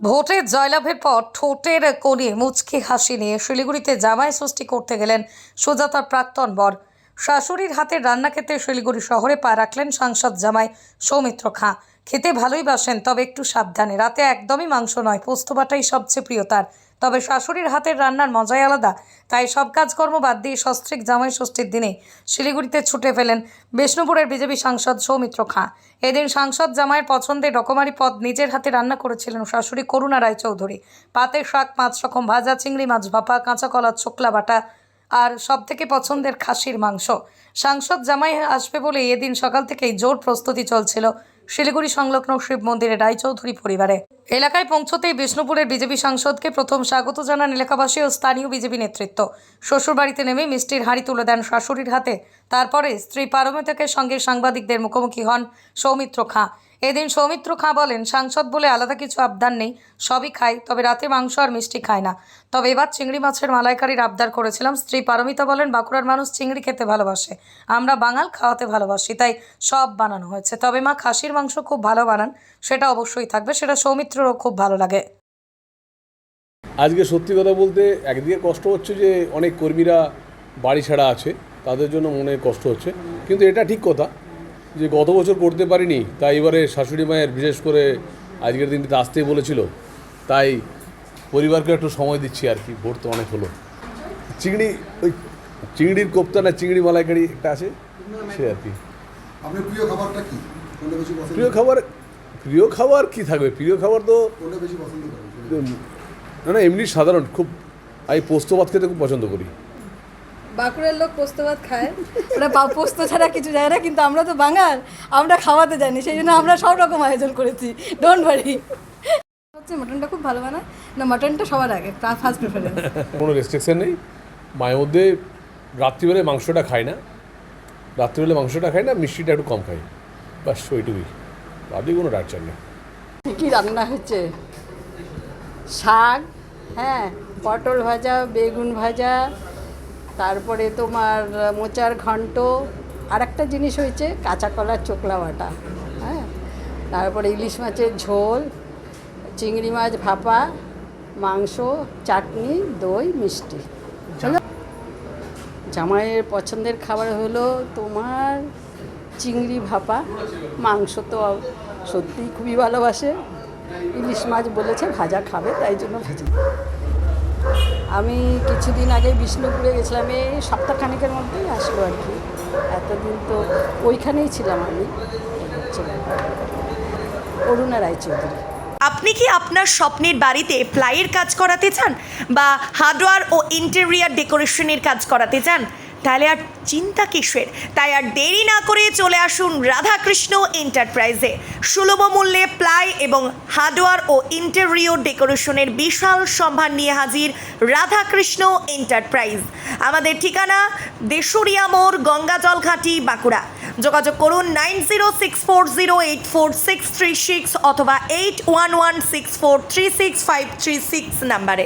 ভোটের জয়লাভের পর ঠোঁটের কোণে মুচকি হাসি নিয়ে শিলিগুড়িতে জামাই ষষ্ঠী করতে গেলেন সুজাতার প্রাক্তন বর। শাশুড়ির হাতের রান্না খেতে শিলিগুড়ি শহরে পা রাখলেন সাংসদ জামাই সৌমিত্র খাঁ। খেতে ভালোই বাসেন, তবে একটু সাবধানে। রাতে একদমই মাংস নয়, পোস্ত বাটাই সবচেয়ে প্রিয় তার। তবে শাশুড়ির হাতের রান্নার মজাই আলাদা। তাই সব কাজকর্ম বাদ দিয়ে সস্ত্রীক জামাই ষষ্ঠীর দিনে শিলিগুড়িতে ছুটে ফেলেন বিষ্ণুপুরের বিজেপি সাংসদ সৌমিত্র খাঁ। এদিন সাংসদ জামাইয়ের পছন্দের রকমারি পদ নিজের হাতে রান্না করেছিলেন শাশুড়ি করুণা রায়চৌধুরী। পাতে শাক, 5 রকম ভাজা, চিংড়ি মাছ ভাপা, কাঁচা কলা, ছোকলা বাটা আর সবথেকে পছন্দের খাসির মাংস। সাংসদ জামাই আসবে বলে এদিন সকাল থেকেই জোর প্রস্তুতি চলছিল শিলিগুড়ি সংলগ্ন শিব মন্দিরে রায়চৌধুরী পরিবারে। এলাকায় পৌঁছতেই বিষ্ণুপুরের বিজেপি সাংসদকে প্রথম স্বাগত জানান এলাকাবাসী ও স্থানীয় বিজেপি নেতৃত্ব। শ্বশুরবাড়িতে নেমে মিষ্টির হাঁড়ি তুলে দেন শাশুড়ির হাতে। তারপরে স্ত্রী পারমিতার সঙ্গে সাংবাদিকদের মুখোমুখি হন সৌমিত্র খাঁ। এদিন সৌমিত্র খাঁ বলেন, সাংসদ বলে আলাদা কিছু আবদার নেই, সবই খাই, তবে রাতে মাংস আর মিষ্টি খায় না। তবে এবার চিংড়ি মাছের মালাইকারির আবদার করেছিলাম। স্ত্রী পারমিতা বলেন, বাঁকুড়ার মানুষ চিংড়ি খেতে ভালোবাসে, আমরা বাঙাল খাওয়াতে ভালোবাসি, তাই সব বানানো হয়েছে। তবে মা খাসির মাংস খুব ভালো বানান, সেটা অবশ্যই থাকবে, সেটা সৌমিত্ররও খুব ভালো লাগে। আজকে সত্যি কথা বলতে একদিকে কষ্ট হচ্ছে যে অনেক কর্মীরা বাড়ি ছাড়া আছে, তাদের জন্য মনে কষ্ট হচ্ছে, কিন্তু এটা ঠিক কথা যে গত বছর করতে পারিনি, তাই এবারে শাশুড়ি মায়ের বিশেষ করে আজকের দিনটিতে আসতেই বলেছিল, তাই পরিবারকে একটু সময় দিচ্ছি আর কি। ভোট তো অনেক হলো। চিংড়ির কোপ্তা না চিংড়ি মালাইকারি একটা আছে, সে আর কি। আপনার প্রিয় খাবারটা কি? প্রিয় খাবার কি থাকবে? প্রিয় খাবার তো কোনটা বেশি পছন্দ করেন? না এমনি সাধারণ খুব, আমি পোস্ত ভাত খেতে খুব পছন্দ করি। বাঁকুড়ার লোক পোস্ত ভাত খায়, ওরা পোস্ত ছাড়া কিছু যায় না, কিন্তু আমরা তো বাঙাল, আমরা খাওয়াতে জানি, সেই জন্য আমরা সব রকম আয়োজন করেছি। Don't worry. হচ্ছে মাটনটা খুব ভালো বানায় না, মাটনটা সবার আগে ফার্স্ট প্রেফারেন্স। কোনো রেস্ট্রিকশন নেই। মায়ের মধ্যে রাত্রিবেলায় মাংসটা খাই না, মিষ্টিটা একটু কম খাই, বাস ওইটুকুই। ভাবলি কোনো ডাক্তার নেই। কী রান্না হচ্ছে? শাক, হ্যাঁ, পটল ভাজা, বেগুন ভাজা, তারপরে তোমার মোচার ঘন্ট, আর একটা জিনিস হয়েছে কাঁচা কলার চোকলা বাটা, হ্যাঁ, তারপরে ইলিশ মাছের ঝোল, চিংড়ি মাছ ভাপা, মাংস, চাটনি, দই, মিষ্টি। জামাইয়ের পছন্দের খাবার হলো তোমার চিংড়ি ভাপা, মাংস তো সত্যিই খুবই ভালোবাসে, ইলিশ মাছ বলেছে ভাজা খাবে, তাই জন্য ভাজা। আমি কিছুদিন আগে বিষ্ণুপুরে গেছিলাম, এই সপ্তাহখানেকের মধ্যেই আসলো আর কি। এতদিন তো ওইখানেই ছিলাম আমি। করুণা রায়চৌধুরী। আপনি কি আপনার স্বপ্নের বাড়িতে প্লাইয়ের কাজ করাতে চান বা হার্ডওয়্যার ও ইন্টেরিয়ার ডেকোরেশনের কাজ করাতে চান? তাহলে আর চিন্তা কিসের? তাই আর দেরি না করে চলে আসুন রাধাকৃষ্ণ এন্টারপ্রাইজে। সুলভ মূল্যে প্লাই এবং হার্ডওয়্যার ও ইন্টেরিয়র ডেকোরেশনের বিশাল সম্ভার নিয়ে হাজির রাধাকৃষ্ণ এন্টারপ্রাইজ। আমাদের ঠিকানা দেশুরিয়া মোড়, গঙ্গাজল ঘাটি, বাঁকুড়া। যোগাযোগ করুন 9064084636 অথবা 8116436536 নাম্বারে।